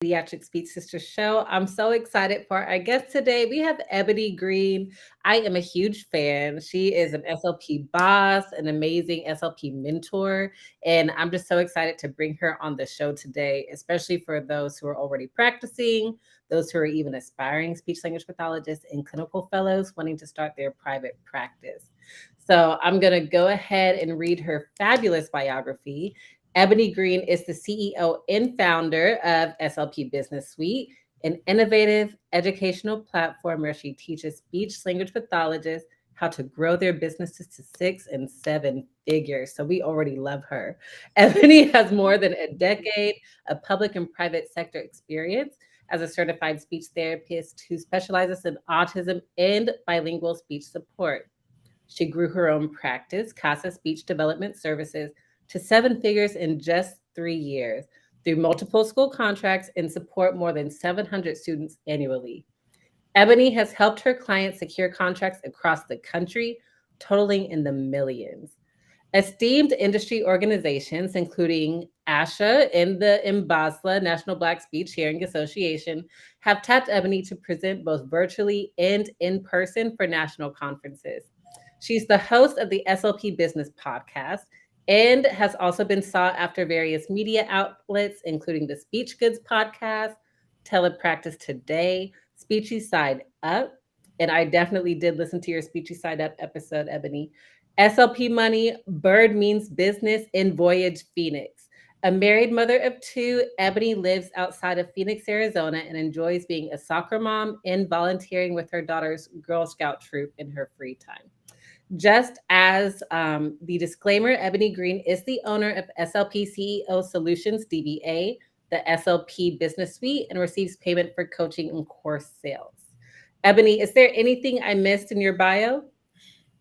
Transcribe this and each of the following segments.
Pediatric Speech Sisters show. I'm so excited for our guest today. We have Ebony Green. I am a huge fan. She is an SLP boss, an amazing SLP mentor, and I'm just so excited to bring her on the show today, especially for those who are already practicing, those who are even aspiring speech language pathologists, and clinical fellows wanting to start their private practice. So I'm going to go ahead and read her fabulous biography. Ebony Green is the CEO and founder of SLP Business Suite, an innovative educational platform where she teaches speech language pathologists how to grow their businesses to 6 and 7 figures. So we already love her. Ebony has more than a decade of public and private sector experience as a certified speech therapist who specializes in autism and bilingual speech support. She grew her own practice, CASA Speech Development Services, to 7 figures in just 3 years through multiple school contracts and support more than 700 students annually. Ebony has helped her clients secure contracts across the country, totaling in the millions. Esteemed industry organizations, including ASHA and the MBASLA, National Black Speech Hearing Association, have tapped Ebony to present both virtually and in person for national conferences. She's the host of the SLP Business Podcast and has also been sought after various media outlets, including the Speech Goods Podcast, Telepractice Today, Speechy Side Up. And I definitely did listen to your Speechy Side Up episode, Ebony. SLP Money, Bird Means Business, and Voyage Phoenix. A married mother of two, Ebony lives outside of Phoenix, Arizona, and enjoys being a soccer mom and volunteering with her daughter's Girl Scout troop in her free time. Just as the disclaimer, Ebony Green is the owner of SLP CEO Solutions DBA, the SLP Business Suite, and receives payment for coaching and course sales. Ebony, is there anything I missed in your bio?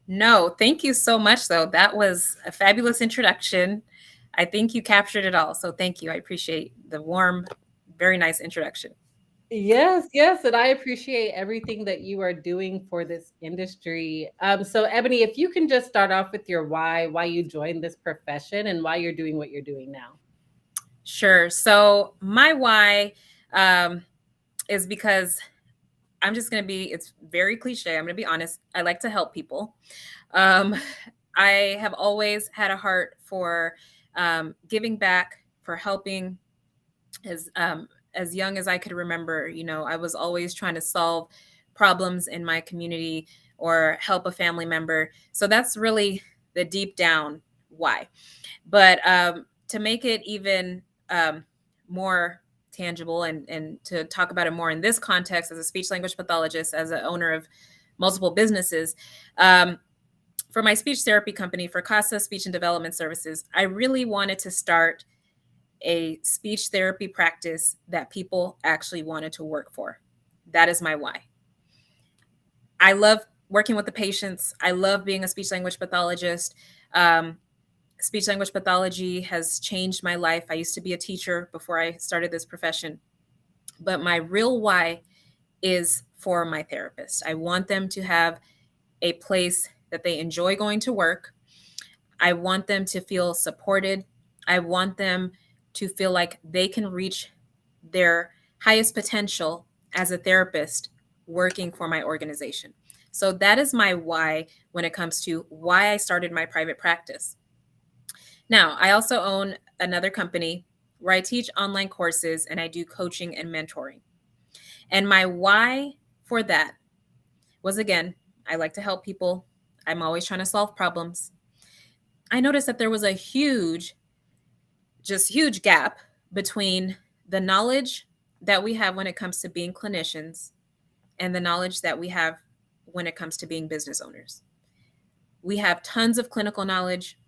No, thank you so much, though. That was a fabulous introduction. I think you captured it all. So thank you. I appreciate the warm, very nice introduction. Yes, yes, and I appreciate everything that you are doing for this industry. So, Ebony, if you can just start off with your why you joined this profession and why you're doing what you're doing now. Sure. So my why is because I'm just going to be, it's very cliche. I'm going to be honest. I like to help people. Um, I have always had a heart for giving back, for helping as young as I could remember. I was always trying to solve problems in my community or help a family member. So that's really the deep down why. But to make it even more tangible and to talk about it more in this context as a speech language pathologist, as an owner of multiple businesses, for my speech therapy company, for CASA Speech and Development Services, I really wanted to start a speech therapy practice that people actually wanted to work for. That is my why. I love working with the patients. I love being a speech language pathologist. Speech language pathology has changed my life. I used to be a teacher before I started this profession. But my real why is for my therapist. I want them to have a place that they enjoy going to work. I want them to feel supported. I want them to feel like they can reach their highest potential as a therapist working for my organization. So that is my why when it comes to why I started my private practice. Now, I also own another company where I teach online courses and I do coaching and mentoring. And my why for that was, again, I like to help people. I'm always trying to solve problems. I noticed that there was a huge gap between the knowledge that we have when it comes to being clinicians and the knowledge that we have when it comes to being business owners. We have tons of clinical knowledge,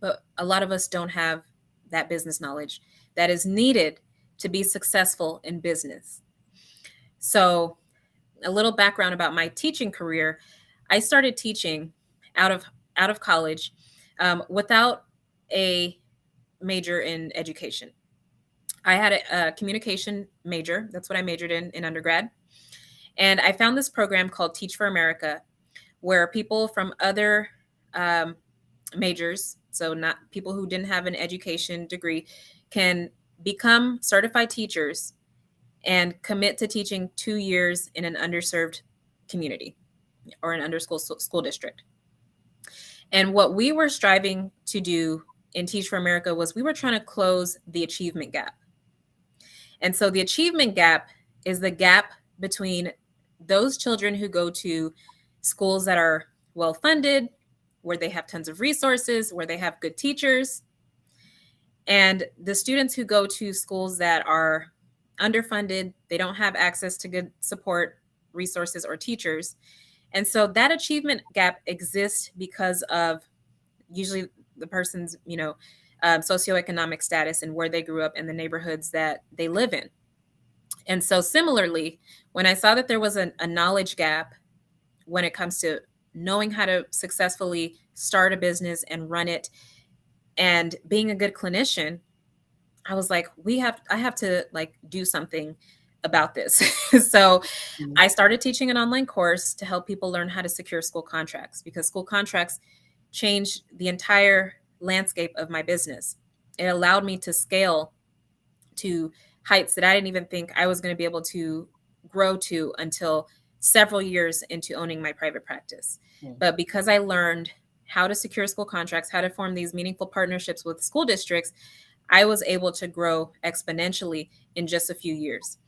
but a lot of us don't have that business knowledge that is needed to be successful in business. So, a little background about my teaching career. I started teaching out of college without a major in education. I had a communication major. That's what I majored in undergrad. And I found this program called Teach for America, where people from other majors, so not people who didn't have an education degree, can become certified teachers and commit to teaching 2 years in an underserved community or an underschool school district. And what we were striving to do in Teach for America was we were trying to close the achievement gap. And so the achievement gap is the gap between those children who go to schools that are well funded, where they have tons of resources, where they have good teachers, and the students who go to schools that are underfunded, they don't have access to good support, resources, or teachers. And so that achievement gap exists because of usually the person's, socioeconomic status and where they grew up and the neighborhoods that they live in. And so similarly, when I saw that there was a knowledge gap when it comes to knowing how to successfully start a business and run it and being a good clinician, I was like, I have to do something about this. So I started teaching an online course to help people learn how to secure school contracts, because school contracts changed the entire landscape of my business. It allowed me to scale to heights that I didn't even think I was going to be able to grow to until several years into owning my private practice. But because I learned how to secure school contracts, how to form these meaningful partnerships with school districts, I was able to grow exponentially in just a few years.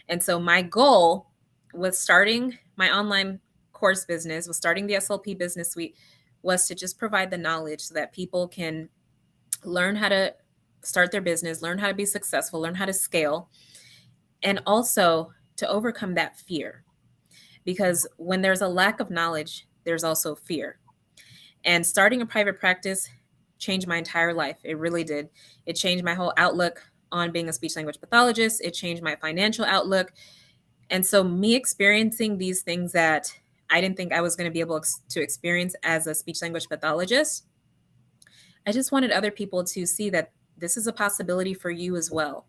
And so my goal with starting my online course business, with starting the SLP Business Suite, was to just provide the knowledge so that people can learn how to start their business, learn how to be successful, learn how to scale, and also to overcome that fear. Because when there's a lack of knowledge, there's also fear. And starting a private practice changed my entire life. It really did. It changed my whole outlook on being a speech language pathologist. It changed my financial outlook. And so me experiencing these things that I didn't think I was going to be able to experience as a speech language pathologist, I just wanted other people to see that this is a possibility for you as well.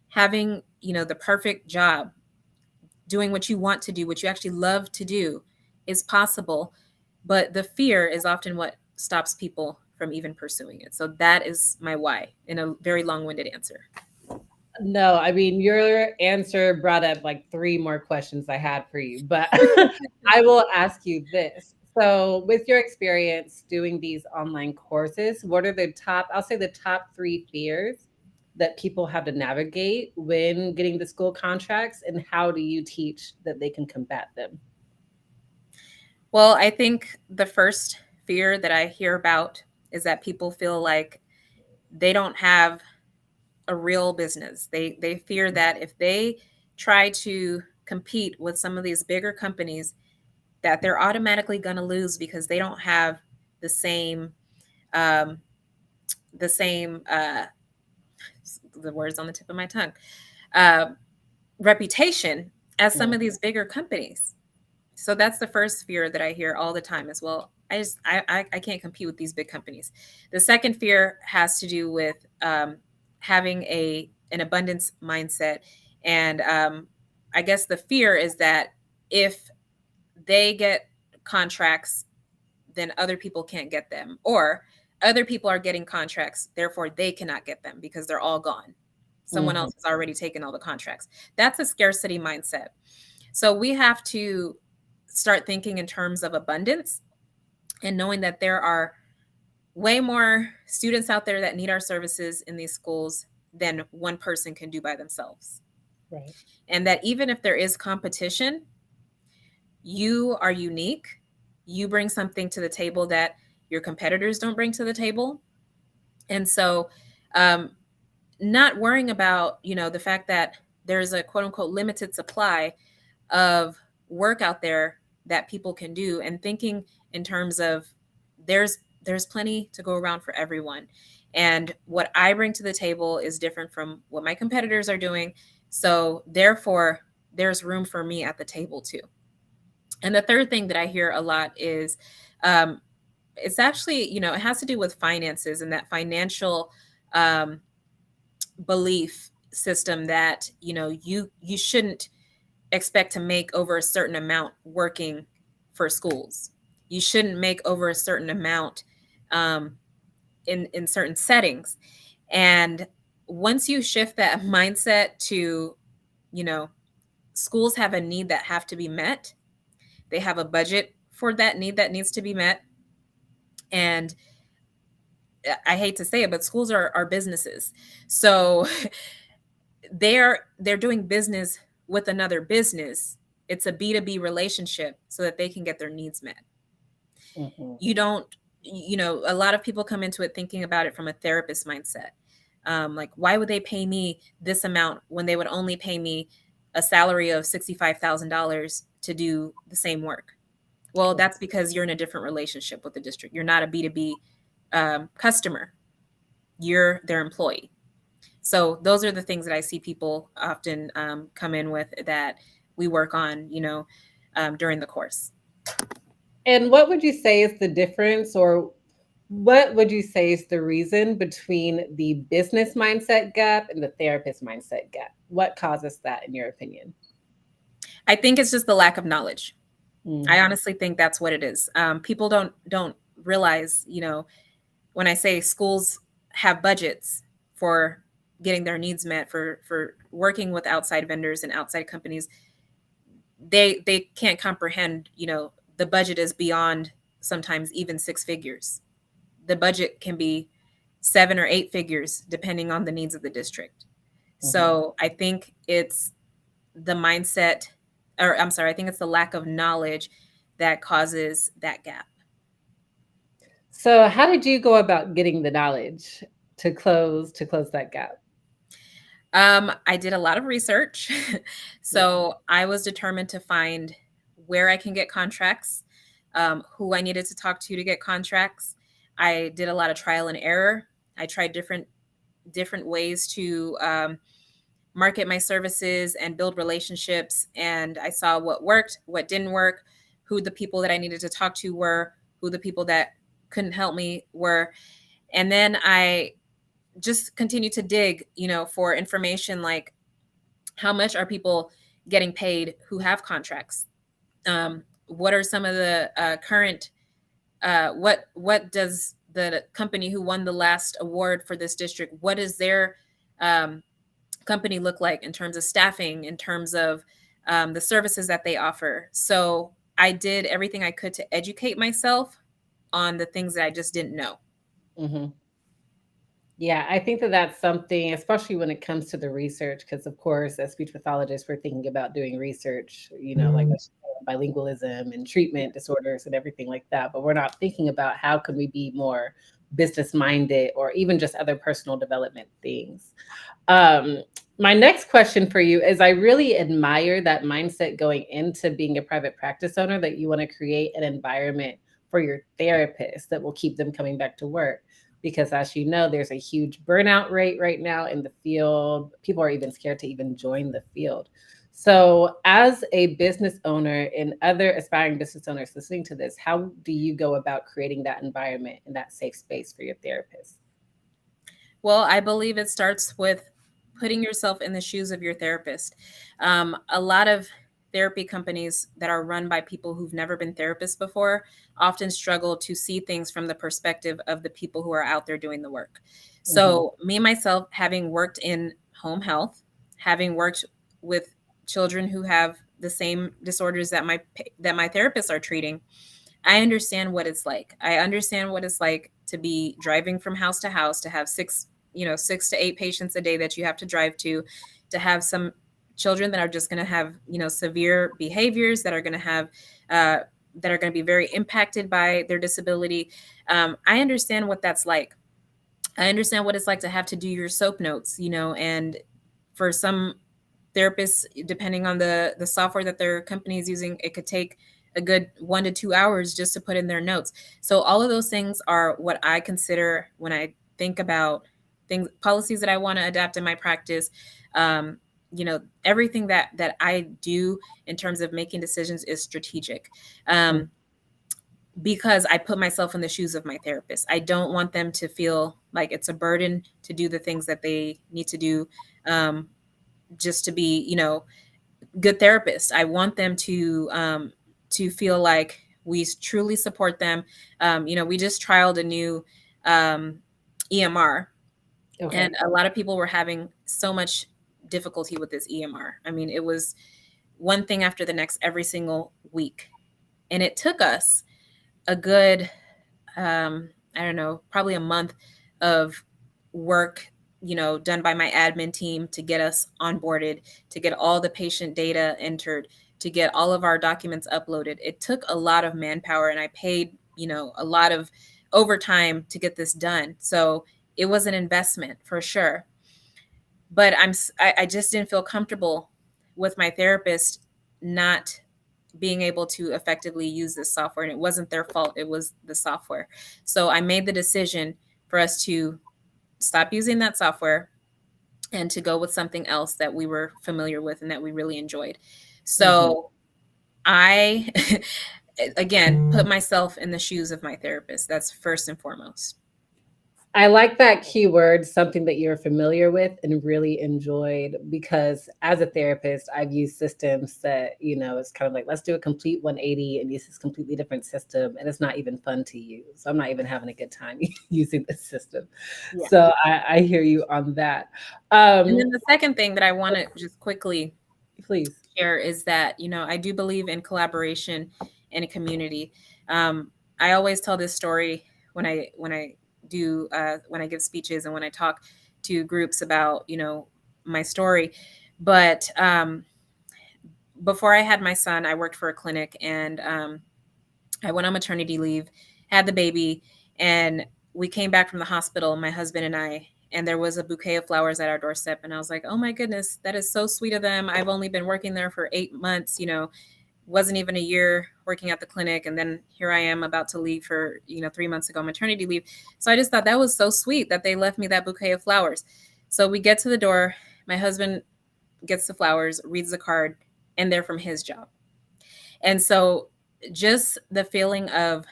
Having, the perfect job, doing what you want to do, what you actually love to do, is possible. But the fear is often what stops people from even pursuing it. So that is my why in a very long-winded answer. No, I mean, your answer brought up like 3 more questions I had for you, but I will ask you this. So, with your experience doing these online courses, what are I'll say the top 3 fears that people have to navigate when getting the school contracts, and how do you teach that they can combat them? Well, I think the first fear that I hear about is that people feel like they don't have a real business. They fear that if they try to compete with some of these bigger companies, that they're automatically going to lose because they don't have the same um, the words on the tip of my tongue, uh, reputation as some of these bigger companies. So that's the first fear that I hear all the time as well. I can't compete with these big companies. The second fear has to do with having an abundance mindset. And I guess the fear is that if they get contracts, then other people can't get them, or other people are getting contracts, therefore they cannot get them because they're all gone. Someone else has already taken all the contracts. That's a scarcity mindset. So we have to start thinking in terms of abundance and knowing that there are way more students out there that need our services in these schools than one person can do by themselves. Right. And that even if there is competition, you are unique. You bring something to the table that your competitors don't bring to the table. And so not worrying about, the fact that there's a quote unquote limited supply of work out there that people can do, and thinking in terms of there's plenty to go around for everyone. And what I bring to the table is different from what my competitors are doing. So therefore, there's room for me at the table too. And the third thing that I hear a lot is it's actually, it has to do with finances and that financial belief system that, you shouldn't expect to make over a certain amount working for schools. You shouldn't make over a certain amount in certain settings. And once you shift that mindset to you know, schools have a need that have to be met. They have a budget for that need that needs to be met. And I hate to say it, but schools are businesses. So they're doing business with another business. It's a B2B relationship so that they can get their needs met. Mhm. You don't, a lot of people come into it thinking about it from a therapist mindset. Like, why would they pay me this amount when they would only pay me a salary of $65,000 to do the same work? Well, that's because you're in a different relationship with the district. You're not a B2B customer, you're their employee. So those are the things that I see people often come in with that we work on, during the course. And what would you say is the difference, or what would you say is the reason between the business mindset gap and the therapist mindset gap? What causes that, in your opinion? I think it's just the lack of knowledge. I Mm, honestly think that's what it is. People don't realize, when I say schools have budgets for getting their needs met, for working with outside vendors and outside companies, they can't comprehend, the budget is beyond sometimes even six figures. The budget can be 7 or 8 figures depending on the needs of the district. mhm. So I think it's the mindset, or I'm sorry, I think it's the lack of knowledge that causes that gap. So, how did you go about getting the knowledge to close that gap? I did a lot of research. Yeah. So I was determined to find where I can get contracts, who I needed to talk to get contracts. I did a lot of trial and error. I tried different ways to market my services and build relationships. And I saw what worked, what didn't work, who the people that I needed to talk to were, who the people that couldn't help me were. And then I just continued to dig, for information like how much are people getting paid who have contracts? What are some of the current? What does the company who won the last award for this district? What does their um, company look like in terms of staffing, in terms of the services that they offer? So I did everything I could to educate myself on the things that I just didn't know. Mhm. Yeah, I think that that's something, especially when it comes to the research, because of course, as speech pathologists, we're thinking about doing research, like bilingualism and treatment disorders and everything like that. But we're not thinking about how can we be more business minded or even just other personal development things. Um, my next question for you is, I really admire that mindset going into being a private practice owner, that you want to create an environment for your therapist that will keep them coming back to work. Because as you know, there's a huge burnout rate right now in the field. People are even scared to even join the field. So, as a business owner and other aspiring business owners listening to this, how do you go about creating that environment and that safe space for your therapist? Well, I believe it starts with putting yourself in the shoes of your therapist. A lot of therapy companies that are run by people who've never been therapists before often struggle to see things from the perspective of the people who are out there doing the work. Hmm. So, me myself, having worked in home health, having worked with children who have the same disorders that my therapists are treating, I understand what it's like. I understand what it's like to be driving from house to house, to have 6 to 8 patients a day that you have to drive to have some children that are just going to have, severe behaviors that are going to have, that are going to be very impacted by their disability. I understand what that's like. I understand what it's like to have to do your soap notes, and for some therapists, depending on the software that their company is using, it could take a good 1 to 2 hours just to put in their notes. So all of those things are what I consider when I think about things, policies that I want to adapt in my practice. Everything that I do in terms of making decisions is strategic. Because I put myself in the shoes of my therapist. I don't want them to feel like it's a burden to do the things that they need to do, um, just to be, good therapists. I want them to feel like we truly support them. We just trialed a new um, EMR, Okay. and a lot of people were having so much difficulty with this EMR. I mean, it was one thing after the next every single week. And it took us a good, I don't know, probably a month of work, done by my admin team to get us onboarded, to get all the patient data entered, to get all of our documents uploaded. It took a lot of manpower, and I paid, a lot of overtime to get this done. So it was an investment for sure. But I just didn't feel comfortable with my therapist not being able to effectively use this software. And it wasn't their fault, it was the software. So I made the decision for us to stop using that software and to go with something else that we were familiar with and that we really enjoyed. So I, again, put myself in the shoes of my therapist. That's first and foremost. I like that keyword, something that you're familiar with and really enjoyed, because as a therapist, I've used systems that, it's kind of like, let's do a complete 180 and use this completely different system. And it's not even fun to use. I'm not even having a good time using this system. Yeah. So I hear you on that. And then the second thing that I want to just quickly please share is that, I do believe in collaboration and a community. I always tell this story when I give speeches and when I talk to groups about, my story. But before I had my son, I worked for a clinic, and I went on maternity leave, had the baby, and we came back from the hospital, my husband and I, and there was a bouquet of flowers at our doorstep. And I was like, oh my goodness, that is so sweet of them. I've only been working there for 8 months, wasn't even a year working at the clinic. And then here I am about to leave for, 3 months ago, maternity leave. So I just thought that was so sweet that they left me that bouquet of flowers. So we get to the door, my husband gets the flowers, reads the card, and they're from his job. And so just the feeling of,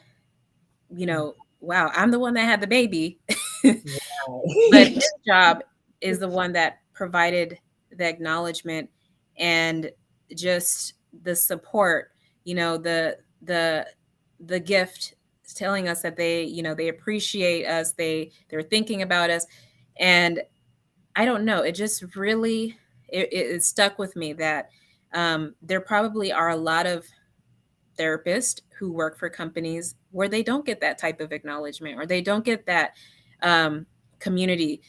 wow, I'm the one that had the baby, but his job is the one that provided the acknowledgement and just the support, the gift, telling us that they appreciate us, they're thinking about us. And I don't know, it just really, it stuck with me that there probably are a lot of therapists who work for companies where they don't get that type of acknowledgement, or they don't get that community,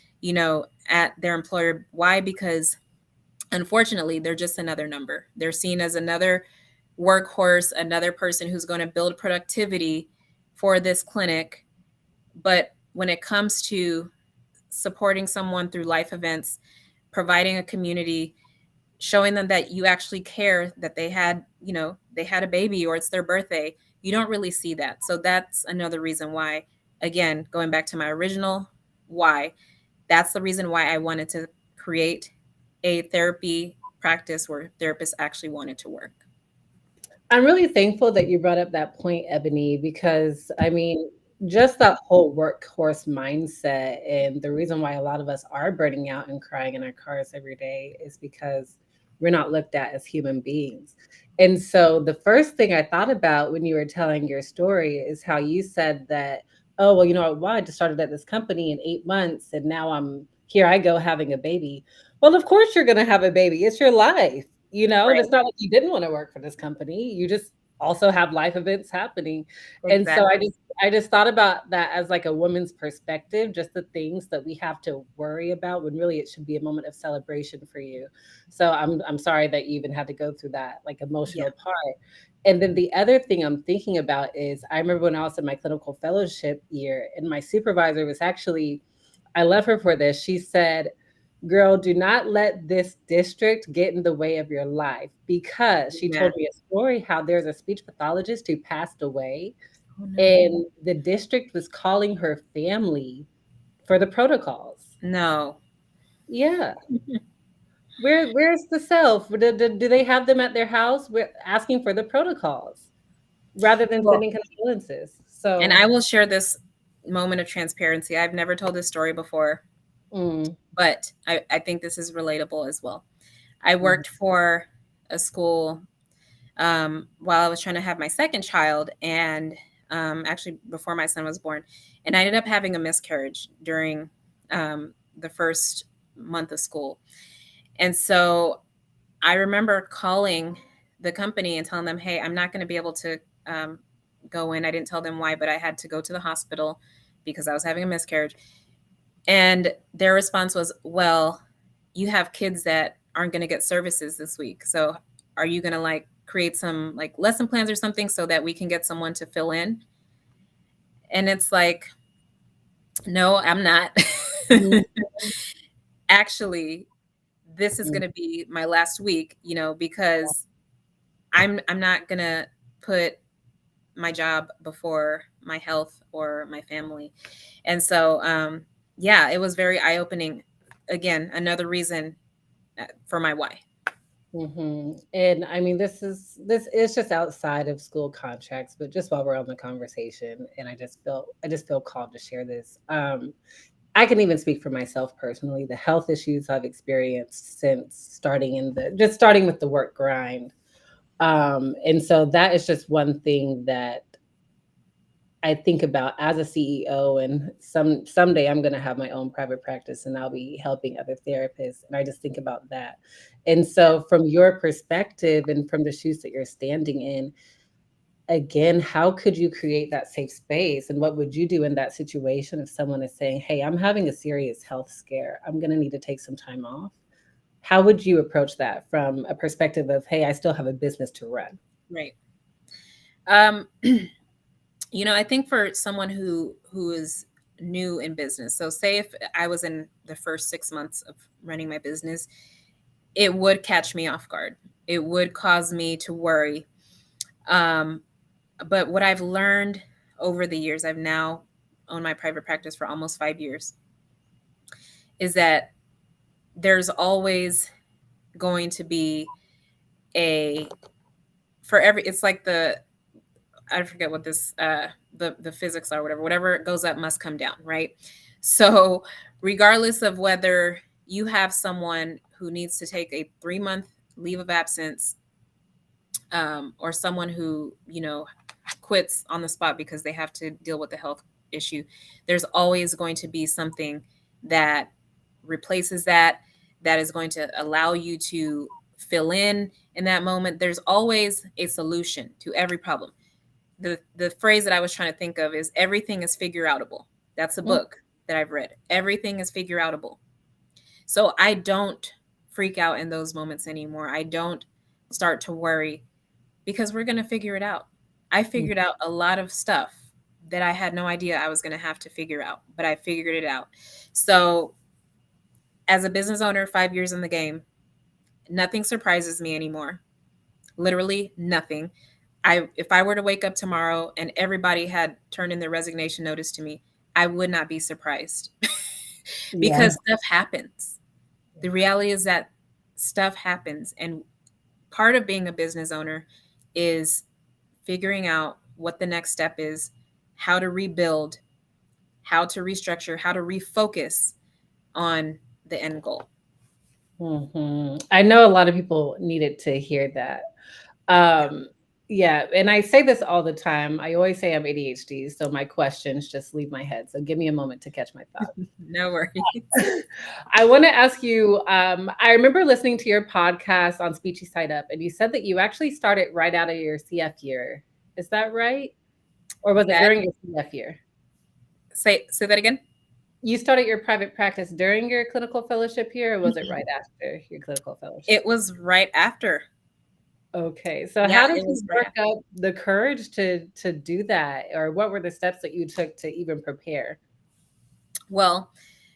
at their employer. Why? Because unfortunately, they're just another number. They're seen as another workhorse, another person who's going to build productivity for this clinic. But when it comes to supporting someone through life events, providing a community, showing them that you actually care, that they had a baby or it's their birthday, you don't really see that. So that's another reason why, again, going back to my original why, that's the reason why I wanted to create a therapy practice where therapists actually wanted to work. I'm really thankful that you brought up that point, Ebony, because I mean, just that whole workhorse mindset, and the reason why a lot of us are burning out and crying in our cars every day is because we're not looked at as human beings. And so the first thing I thought about when you were telling your story is how you said that, oh, well, I just started at this company in 8 months and now here I go having a baby. Well, of course you're going to have a baby. It's your life. And Right. it's not like you didn't want to work for this company. You just also have life events happening. And so Exactly. I just thought about that as like a woman's perspective, just the things that we have to worry about when really it should be a moment of celebration for you. So I'm sorry that you even had to go through that like Yeah. emotional part. And then the other thing I'm thinking about is I remember when I was in my clinical fellowship year, and my supervisor was actually, I love her for this. She said, girl, do not let this district get in the way of your life, because she Yeah. told me a story how there's a speech pathologist who passed away Oh no. and the district was calling her family for the protocols. No. Yeah. Where's the self? Do they have them at their house? We're asking for the protocols rather than Well, sending condolences. and So, I will share this moment of transparency. I've never told this story before, mm, but I think this is relatable as well. I mhm. worked for a school while I was trying to have my second child, and actually before my son was born. And I ended up having a miscarriage during the first month of school. And so I remember calling the company and telling them, hey, I'm not going to be able to go in. I didn't tell them why, but I had to go to the hospital because I was having a miscarriage. And their response was, well, you have kids that aren't going to get services this week. So are you going to like create some like lesson plans or something so that we can get someone to fill in? And it's like, no, I'm not. Mhm. Actually, this is going to be my last week, because I'm not going to put my job before my health or my family. And so, yeah, it was very eye opening. Again, another reason for my why. And I mean, this is just outside of school contracts, but just while we're on the conversation, and I just feel called to share this. I can even speak for myself personally. The health issues I've experienced since starting with the work grind. And so that is just one thing that I think about as a CEO, and someday I'm going to have my own private practice and I'll be helping other therapists, and I just think about that. And so from your perspective and from the shoes that you're standing in, again, how could you create that safe space, and what would you do in that situation if someone is saying, "Hey, I'm having a serious health scare. I'm going to need to take some time off." How would you approach that from a perspective of, "Hey, I still have a business to run?" Right. I think for someone who is new in business, so say if I was in the first 6 months of running my business, it would catch me off guard. It would cause me to worry. Um, but what I've learned over the years, I've now owned my private practice for almost 5 years, is that there's always going to be a for every it's like I forget what this the physics are, whatever goes up must come down, right? So regardless of whether you have someone who needs to take a 3-month leave of absence, or someone who quits on the spot because they have to deal with the health issue, there's always going to be something that replaces that is going to allow you to fill in that moment. There's always a solution to every problem. The phrase that I was trying to think of is everything is figure outable. That's a Mm, book that I've read. Everything is figure outable. So I don't freak out in those moments anymore. I don't start to worry because we're going to figure it out. I mm, figured out a lot of stuff that I had no idea I was going to have to figure out, but I figured it out. So, as a business owner, 5 years in the game, nothing surprises me anymore. Literally nothing. If I were to wake up tomorrow and everybody had turned in their resignation notice to me, I would not be surprised yeah. because stuff happens. The reality is that stuff happens, and part of being a business owner is figuring out what the next step is, how to rebuild, how to restructure, how to refocus on the end goal. I know a lot of people needed to hear that. Yeah. Um, yeah, and I say this all the time. I always say I'm ADHD, so my questions just leave my head. So give me a moment to catch my thoughts. No worries. I want to ask you. I remember listening to your podcast on Speechy Side Up, and you said that you actually started right out of your CF year. Is that right? Or was it That during your CF year? say that again. You started your private practice during your clinical fellowship year, or was it right after your clinical fellowship? It was right after. Okay, so Yeah, how did it you was right work after. up the courage to do that, or what were the steps that you took to even prepare? Well,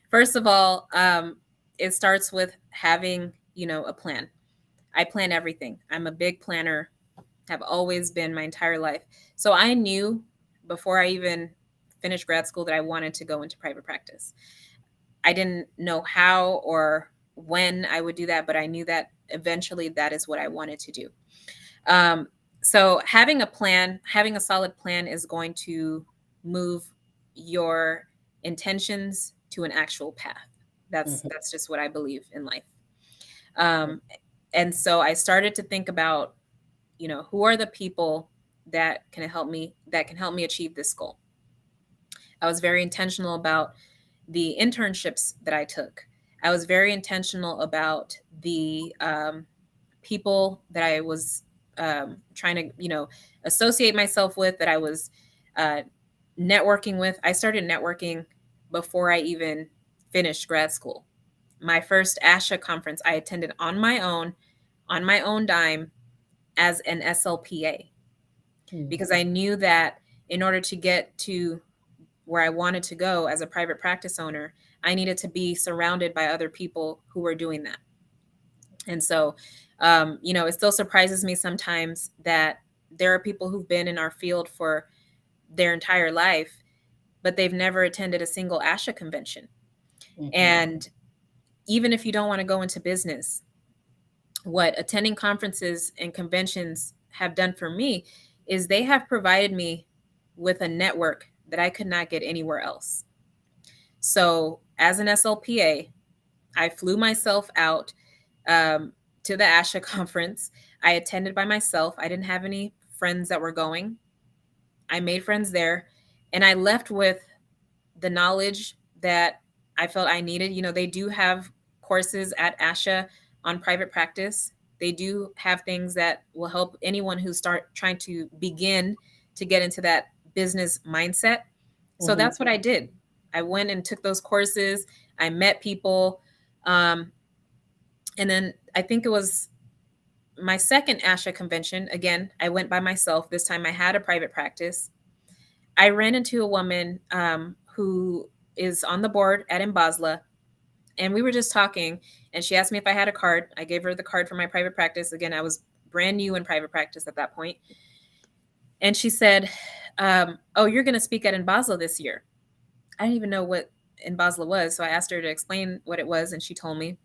first of all, it starts with having, a plan. I plan everything. I'm a big planner, have always been my entire life. So I knew before I even finished grad school that I wanted to go into private practice. I didn't know how or when I would do that, but I knew that eventually that is what I wanted to do. Um, so having a plan, having a solid plan is going to move your intentions to an actual path. That's Mhm, that's just what I believe in life. Um, and so I started to think about, who are the people that can help me achieve this goal. I was very intentional about the internships that I took. I was very intentional about the people that I was trying to, associate myself with, that I was uh, networking with. I started networking before I even finished grad school. My first ASHA conference I attended on my own dime as an SLPA, Mm, because I knew that in order to get to where I wanted to go as a private practice owner, I needed to be surrounded by other people who were doing that. And so, it still surprises me sometimes that there are people who've been in our field for their entire life, but they've never attended a single ASHA convention. mhm, And even if you don't want to go into business, what attending conferences and conventions have done for me is they have provided me with a network that I could not get anywhere else. So, as an SLPA, I flew myself out to the ASHA conference. I attended by myself. I didn't have any friends that were going. I made friends there, and I left with the knowledge that I felt I needed. They do have courses at ASHA on private practice. They do have things that will help anyone who start trying to begin to get into that business mindset. So mhm, that's what I did. I went and took those courses. I met people. Um, and then I think it was my second ASHA convention. Again, I went by myself. This time I had a private practice. I ran into a woman who is on the board at Embasla, and we were just talking, and she asked me if I had a card. I gave her the card for my private practice. Again, I was brand new in private practice at that point. And she said, oh, you're going to speak at Embasla this year. I didn't even know what Embasla was, so I asked her to explain what it was, and she told me.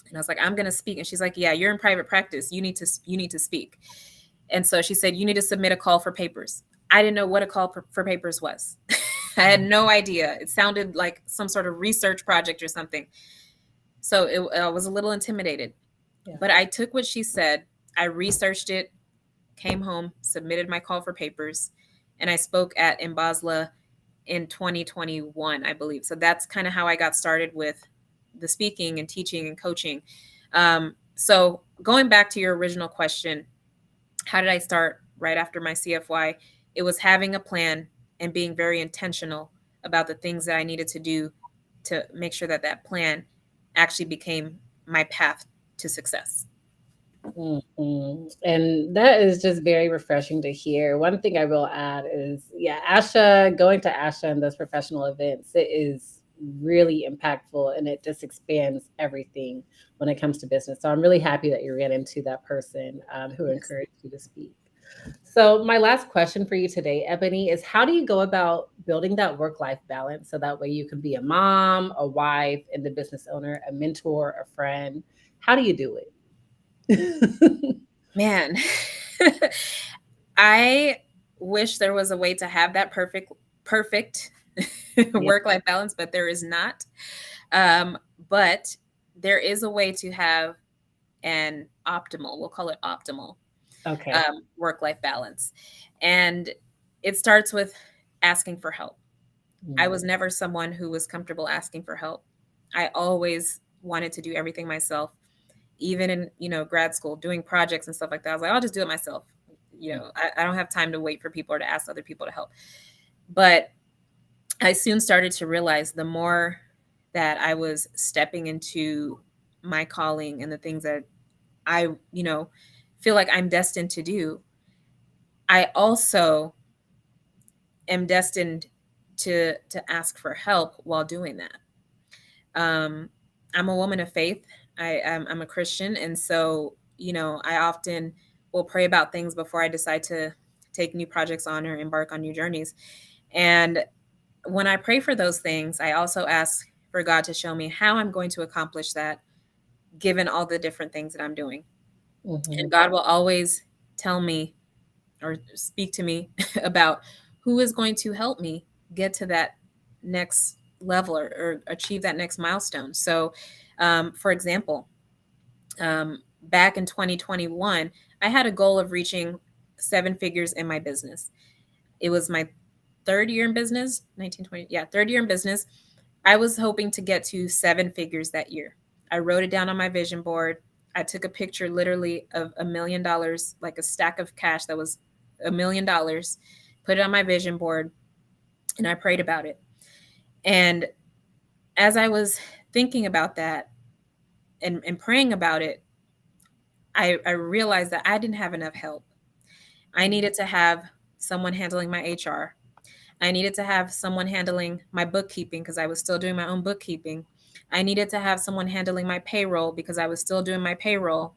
And I was like, I'm going to speak. And she's like, yeah, you're in private practice. You need to speak. And so she said, you need to submit a call for papers. I didn't know what a call for papers was. I had no idea. It sounded like some sort of research project or something. So I was a little intimidated. yeah. But I took what she said, I researched it, came home, submitted my call for papers, and I spoke at Embasla in 2021, I believe. So that's kind of how I got started with the speaking and teaching and coaching. So going back to your original question, how did I start right after my CFY? It was having a plan and being very intentional about the things that I needed to do to make sure that that plan actually became my path to success. Mhm. And that is just very refreshing to hear. One thing I will add is, yeah, ASHA, going to ASHA and those professional events, it is really impactful and it just expands everything when it comes to business. So I'm really happy that you ran into that person who Yes. encouraged you to speak. So my last question for you today, Ebony, is how do you go about building that work-life balance so that way you can be a mom, a wife, and the business owner, a mentor, a friend? How do you do it? Man, I wish there was a way to have that perfect Yeah. work life balance, but there is not. But there is a way to have an optimal, we'll call it optimal, Okay. work life balance. And it starts with asking for help. I Mm, was never someone who was comfortable asking for help. I always wanted to do everything myself, even in, grad school, doing projects and stuff like that. I was like, I'll just do it myself. mm, I don't have time to wait for people or to ask other people to help. But I soon started to realize the more that I was stepping into my calling and the things that I, feel like I'm destined to do, I also am destined to ask for help while doing that. Um, I'm a woman of faith. I'm a Christian, and so I often will pray about things before I decide to take new projects on or embark on new journeys. And when I pray for those things, I also ask for God to show me how I'm going to accomplish that, given all the different things that I'm doing. And mhm, God will always tell me or speak to me about who is going to help me get to that next level or achieve that next milestone. So, for example, back in 2021, I had a goal of reaching seven figures in my business. It was my third year in business, 1920, yeah, third year in business. I was hoping to get to 7 figures that year. I wrote it down on my vision board. I took a picture literally of $1 million, like a stack of cash that was $1 million, put it on my vision board, and I prayed about it. And as I was thinking about that and praying about it, I realized that I didn't have enough help. I Mhm. needed to have someone handling my HR. I needed to have someone handling my bookkeeping because I was still doing my own bookkeeping. I needed to have someone handling my payroll because I was still doing my payroll.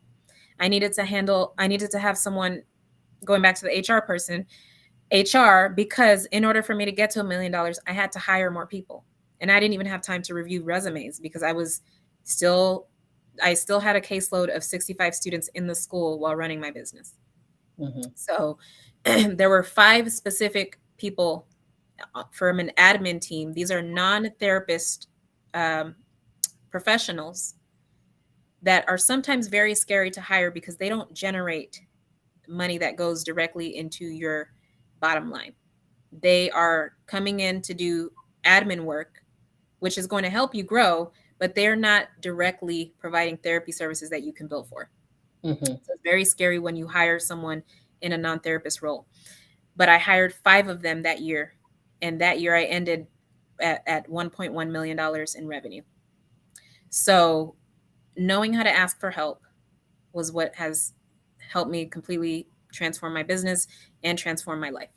I needed to have someone, going back to the HR person, HR, because in order for me to get to $1 million, I had to hire more people. And I didn't even have time to review resumes because still I still had a caseload of 65 students in the school while running my business. Mhm. So there were 5 specific people from an admin team. These are non-therapist um, professionals that are sometimes very scary to hire because they don't generate money that goes directly into your bottom line. They are coming in to do admin work, which is going to help you grow, but they're not directly providing therapy services that you can bill for. Mhm. So it's very scary when you hire someone in a non-therapist role. But I hired 5 of them that year. And that year I ended at $1.1 million in revenue. So knowing how to ask for help was what has helped me completely transform my business and transform my life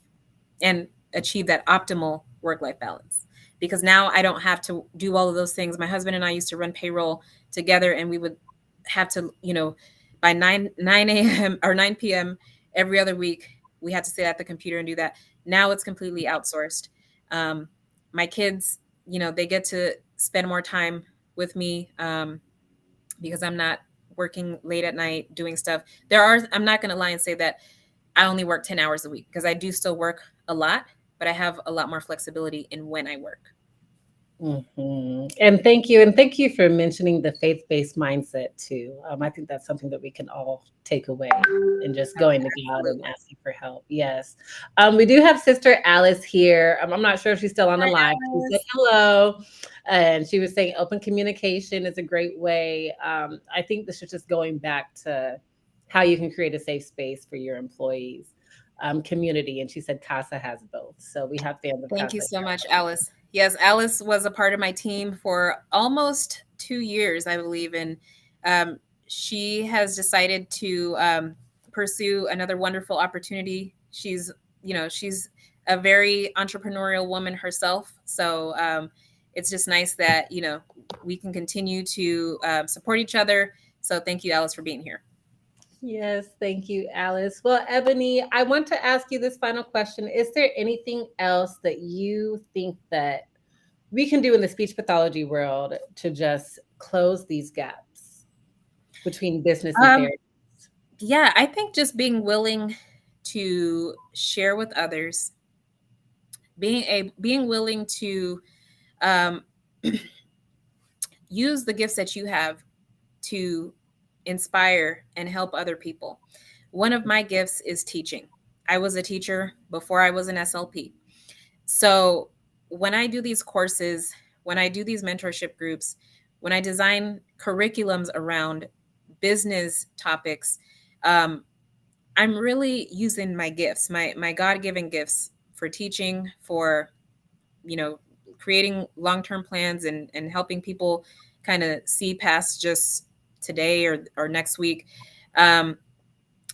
and achieve that optimal work life balance. Because now I don't have to do all of those things. My husband and I used to run payroll together, and we would have to, by 9 a.m. or 9 p.m. every other week, we had to sit at the computer and do that. Now it's completely outsourced. Um, my kids, they get to spend more time with me, because I'm not working late at night doing stuff. I'm not going to lie and say that I only work 10 hours a week, because I do still work a lot, but I have a lot more flexibility in when I work. And thank you for mentioning the faith-based mindset too. I think that's something that we can all take away and just Oh, going to God and absolutely. asking for help. Yes. We do have Sister Alice here. I'm not sure if she's still on the Hi, line. She said Alice. hello, and she was saying open communication is a great way. I think this is just going back to how you can create a safe space for your employees. Community, and she said CASA has both. So we have fans of Thank you CASA so here. much, Alice. Yes, Alice was a part of my team for almost 2 years, I believe, and um, she has decided to pursue another wonderful opportunity. She's a very entrepreneurial woman herself, so it's just nice that we can continue to support each other. So thank you, Alice, for being here. Yes, thank you, Alice. Well, Ebony, I want to ask you this final question. Is there anything else that you think that we can do in the speech pathology world to just close these gaps between business and Um, therapy? yeah, I think just being willing to share with others, being willing to um, use the gifts that you have to inspire and help other people. One of my gifts is teaching. I was a teacher before I was an SLP. So when I do these courses, when I do these mentorship groups, when I design curriculums around business topics, um, I'm really using my gifts, my God-given gifts for teaching, for you know creating long-term plans and helping people kind of see past just today or next week. um,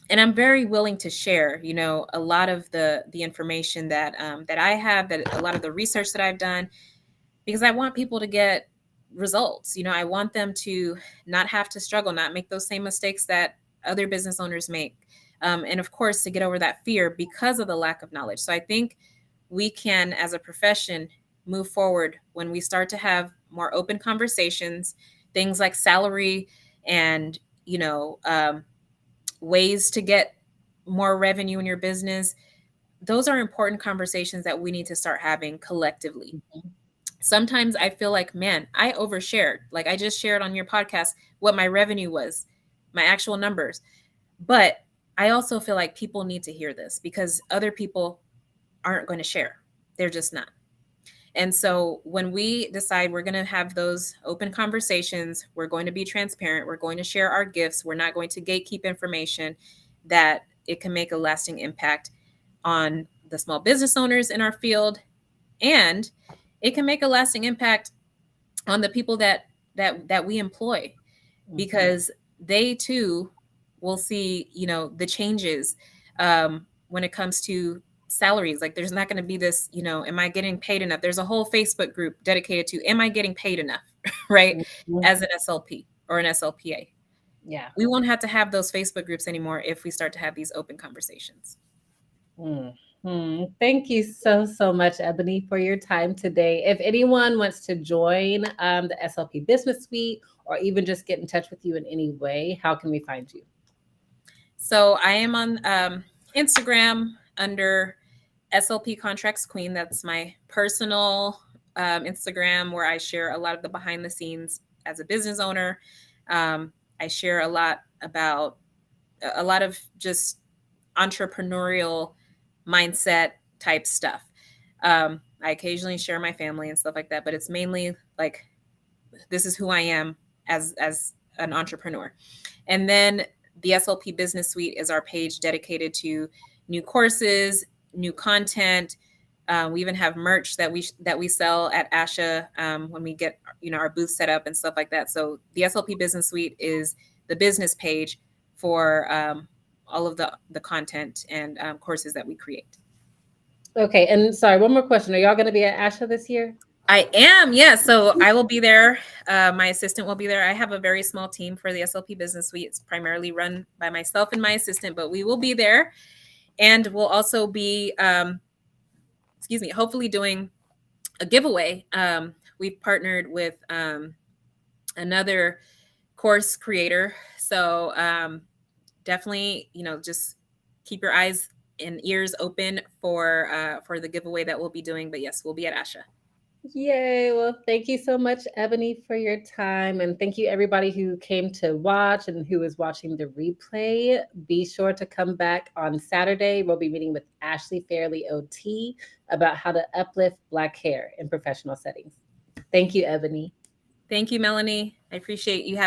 and I'm very willing to share a lot of the information that I have, that a lot of the research that I've done, because I want people to get results. I want them to not have to struggle, not make those same mistakes that other business owners make. And of course, to get over that fear because of the lack of knowledge. So I think we can, as a profession, move forward when we start to have more open conversations, things like salary and, ways to get more revenue in your business. Those are important conversations that we need to start having collectively. Sometimes I feel like, man, I overshared. Like, I just shared on your podcast what my revenue was, my actual numbers. But I also feel like people need to hear this because other people aren't going to share. They're just not. And so when we decide we're going to have those open conversations, we're going to be transparent, we're going to share our gifts, we're not going to gatekeep information, that it can make a lasting impact on the small business owners in our field, and it can make a lasting impact on the people that we employ, because they too will see, the changes when it comes to salaries. Like, there's not going to be this, am I getting paid enough? There's a whole Facebook group dedicated to, am I getting paid enough? Right? Mhm. As an SLP or an SLPA. Yeah. We won't have to have those Facebook groups anymore if we start to have these open conversations. Thank you so much, Ebony, for your time today. If anyone wants to join the SLP Business Suite, or even just get in touch with you in any way, how can we find you? So I am on Instagram under SLP Contracts Queen. That's my personal Instagram, where I share a lot of the behind the scenes as a business owner. I share a lot of just entrepreneurial mindset type stuff. I occasionally share my family and stuff like that, but it's mainly like, this is who I am as an entrepreneur. And then the SLP Business Suite is our page dedicated to new courses, new content. We even have merch that we sell at ASHA when we get our booth set up and stuff like that. So the SLP Business Suite is the business page for all of the content and courses that we create. Okay, and sorry, one more question. Are y'all going to be at ASHA this year? I am, yeah. So I will be there. My assistant will be there. I have a very small team for the SLP Business Suite. It's primarily run by myself and my assistant, but we will be there. And we'll also be, hopefully doing a giveaway. We've partnered with another course creator. So definitely, just keep your eyes and ears open for the giveaway that we'll be doing. But yes, we'll be at ASHA. Yay. Well, thank you so much, Ebony, for your time. And thank you, everybody who came to watch and who is watching the replay. Be sure to come back on Saturday. We'll be meeting with Ashley Fairley OT about how to uplift Black hair in professional settings. Thank you, Ebony. Thank you, Melanie. I appreciate you having